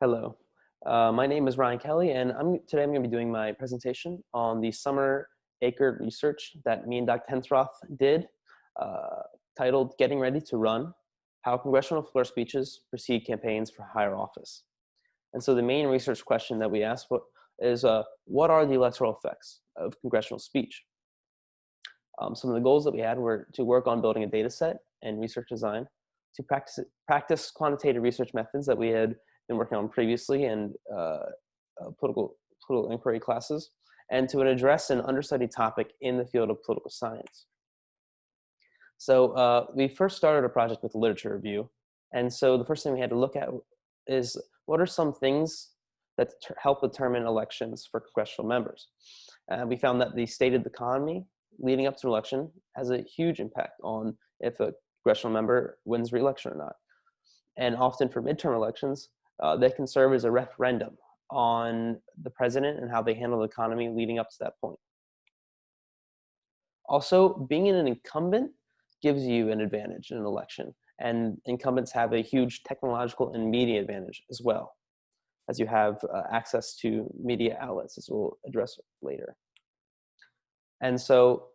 Hello, my name is Ryan Kelly, and today I'm going to be doing my presentation on the summer acre research that me and Dr. Hensroth did, uh, titled "Getting Ready to Run: How Congressional Floor Speeches Precede Campaigns for Higher Office." And so the main research question that we asked is, what are the electoral effects of congressional speech? Some of the goals that we had were to work on building a data set and research design, to practice quantitative research methods that we had been working on previously in political inquiry classes, and to address an understudied topic in the field of political science. So we first started a project with a literature review. And so the first thing we had to look at is, what are some things that help determine elections for congressional members? We found that the state of the economy leading up to an election has a huge impact on if a congressional member wins re-election or not. And often for midterm elections, they can serve as a referendum on the president and how they handle the economy leading up to that point. Also, being an incumbent gives you an advantage in an election, and incumbents have a huge technological and media advantage as well, as you have access to media outlets, as we'll address later. And so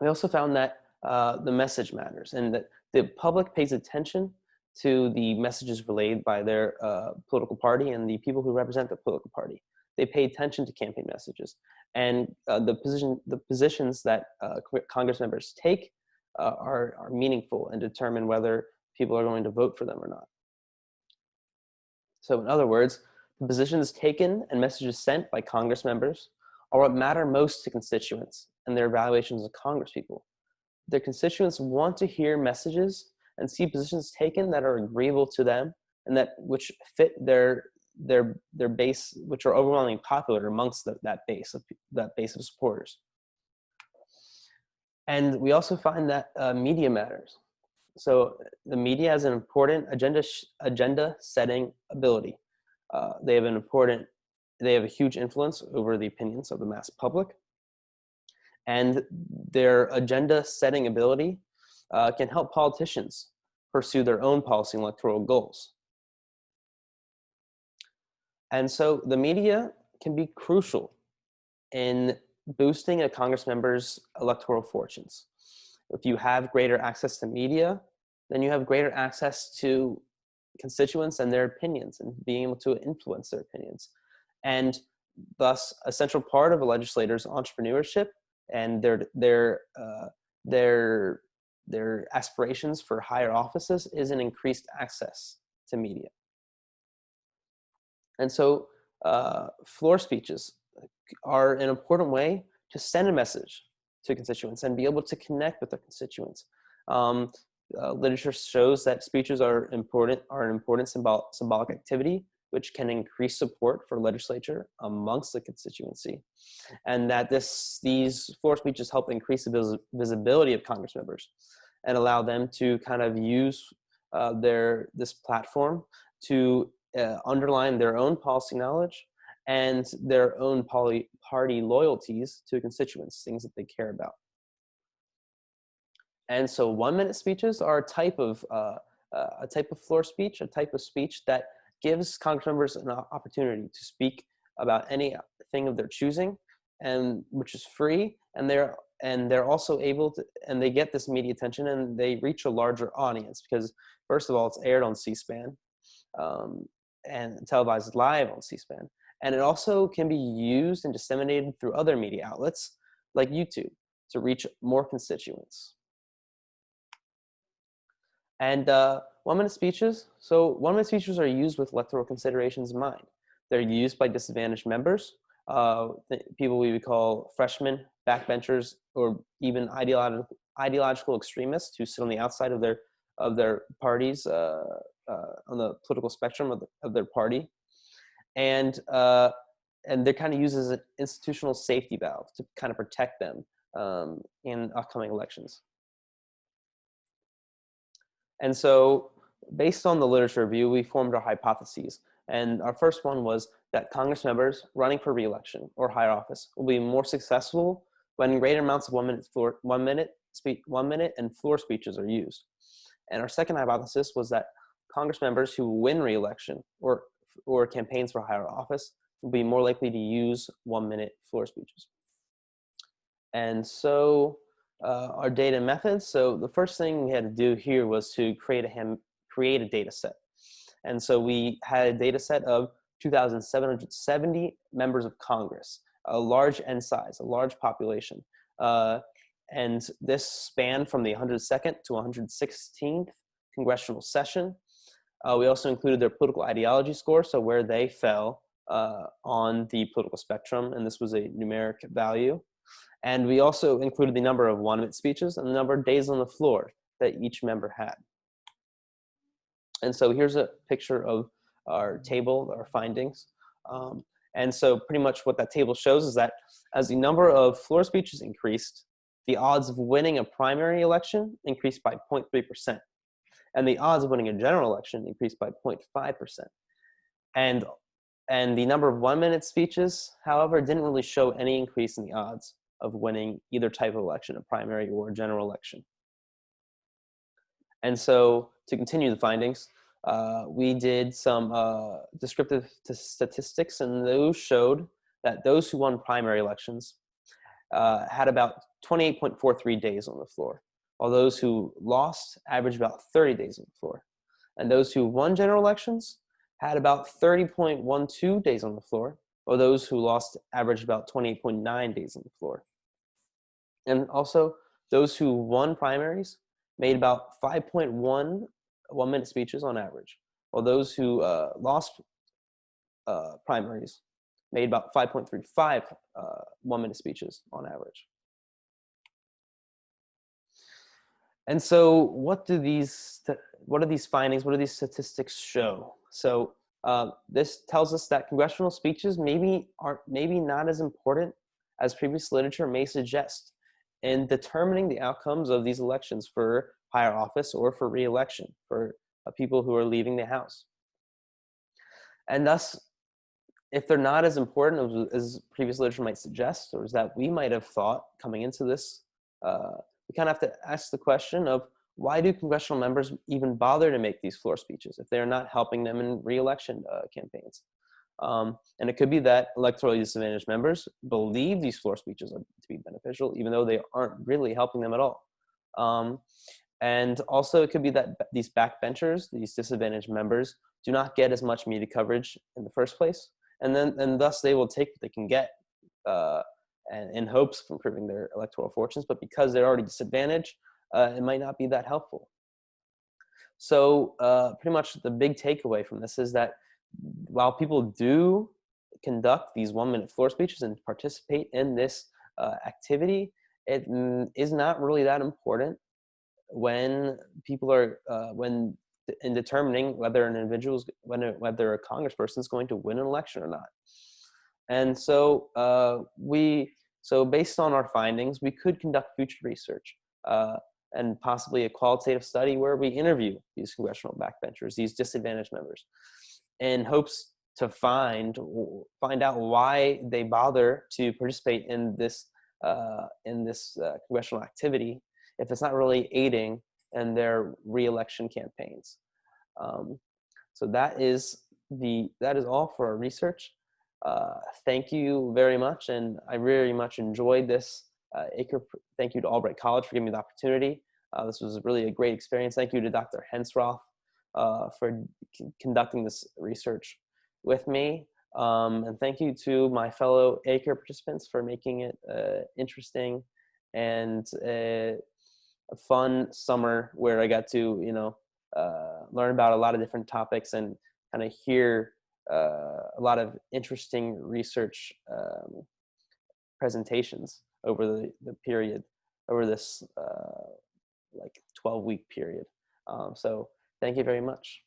we also found that the message matters, and that the public pays attention to the messages relayed by their political party and the people who represent the political party. They pay attention to campaign messages, and the positions that Congress members take are meaningful and determine whether people are going to vote for them or not. So in other words, the positions taken and messages sent by Congress members are what matter most to constituents and their evaluations of Congress people. Their constituents want to hear messages and see positions taken that are agreeable to them and which fit their base, which are overwhelmingly popular amongst that base of supporters. And we also find that media matters. So the media has an important agenda setting ability. They have a huge influence over the opinions of the mass public, and their agenda setting ability can help politicians pursue their own policy and electoral goals. And so the media can be crucial in boosting a Congress member's electoral fortunes. If you have greater access to media, then you have greater access to constituents and their opinions and being able to influence their opinions. And thus, a central part of a legislator's entrepreneurship and their aspirations for higher offices is an increased access to media. And so floor speeches are an important way to send a message to constituents and be able to connect with their constituents. Literature shows that speeches are an important symbolic activity, which can increase support for legislature amongst the constituency, and that these floor speeches help increase the visibility of Congress members and allow them to kind of use this platform to underline their own policy knowledge and their own party loyalties to constituents, things that they care about. And so 1-minute speeches are a type of floor speech, a type of speech that gives Congress members an opportunity to speak about anything of their choosing, and which is free, and they're also able to, and they get this media attention and they reach a larger audience because, first of all, it's aired on C-SPAN and televised live on C-SPAN. And it also can be used and disseminated through other media outlets like YouTube to reach more constituents. And 1-minute speeches. So 1-minute speeches are used with electoral considerations in mind. They're used by disadvantaged members, people we would call freshmen, backbenchers, or even ideological extremists who sit on the outside of their parties, on the political spectrum of their party. And they're kind of used as an institutional safety valve to kind of protect them in upcoming elections. And so based on the literature review, we formed our hypotheses. And our first one was that Congress members running for re-election or higher office will be more successful when greater amounts of 1-minute and floor speeches are used. And our second hypothesis was that Congress members who win re-election or or campaigns for higher office will be more likely to use 1-minute floor speeches. And so our data methods. So the first thing we had to do here was to create a data set. And so we had a data set of 2,770 members of Congress, a large N size, a large population. And this spanned from the 102nd to 116th congressional session. We also included their political ideology score, so where they fell on the political spectrum, and this was a numeric value. And we also included the number of 1-minute speeches and the number of days on the floor that each member had. And so here's a picture of our table, our findings. And so pretty much what that table shows is that as the number of floor speeches increased, the odds of winning a primary election increased by 0.3%. And the odds of winning a general election increased by 0.5%. And the number of 1-minute speeches, however, didn't really show any increase in the odds of winning either type of election, a primary or a general election. And so to continue the findings, we did some descriptive statistics, and those showed that those who won primary elections had about 28.43 days on the floor, while those who lost averaged about 30 days on the floor. And those who won general elections had about 30.12 days on the floor, while those who lost averaged about 28.9 days on the floor. And also, those who won primaries made about 5.1 1-minute speeches on average, while those who lost primaries made about 5.35 1-minute speeches on average. And so what are these findings, what do these statistics show? So this tells us that congressional speeches maybe not as important as previous literature may suggest in determining the outcomes of these elections for higher office or for re-election for people who are leaving the House. And thus, if they're not as important as previous literature might suggest, or as that we might have thought coming into this, we kind of have to ask the question of why do congressional members even bother to make these floor speeches if they're not helping them in re-election campaigns? And it could be that electorally disadvantaged members believe these floor speeches are to be beneficial, even though they aren't really helping them at all. And also it could be that these backbenchers, these disadvantaged members, do not get as much media coverage in the first place, and thus they will take what they can get and in hopes of improving their electoral fortunes, but because they're already disadvantaged, it might not be that helpful. So pretty much the big takeaway from this is that while people do conduct these 1-minute floor speeches and participate in this activity, it is not really that important when people are in determining whether an individual's whether a congressperson is going to win an election or not. And so based on our findings, we could conduct future research and possibly a qualitative study where we interview these congressional backbenchers, these disadvantaged members, in hopes to find out why they bother to participate in this congressional activity if it's not really aiding in their re-election campaigns. So that is all for our research. Thank you very much, and I very much enjoyed this. Thank you to Albright College for giving me the opportunity. This was really a great experience. Thank you to Dr. Hensroth for conducting this research with me. And thank you to my fellow ACRE participants for making it interesting and a fun summer where I got to, learn about a lot of different topics and kind of hear a lot of interesting research presentations over the period, over this like 12-week period. So thank you very much.